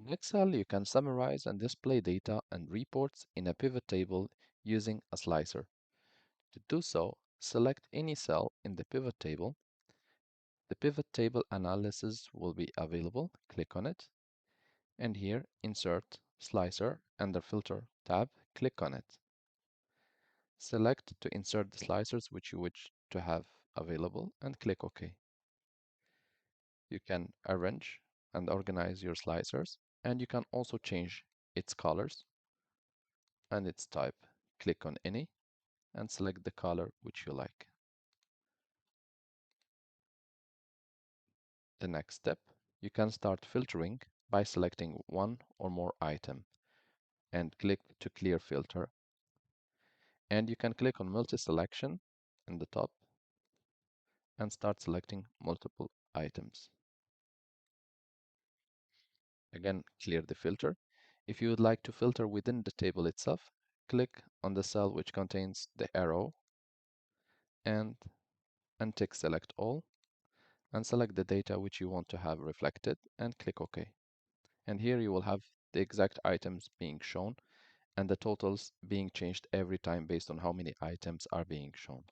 In Excel, you can summarize and display data and reports in a pivot table using a slicer. To do so, select any cell in the pivot table. The pivot table analysis will be available. Click on it. And here, Insert Slicer under Filter tab, click on it. Select to insert the slicers which you wish to have available and click OK. You can arrange and organize your slicers, and you can also change its colors and its type. Click on any and select the color which you like. The next step, you can start filtering by selecting one or more item and click to clear filter. And you can click on multi-selection in the top and start selecting multiple items. Again, clear the filter. If you would like to filter within the table itself, click on the cell which contains the arrow and untick select all and select the data which you want to have reflected and click OK. And here you will have the exact items being shown and the totals being changed every time based on how many items are being shown.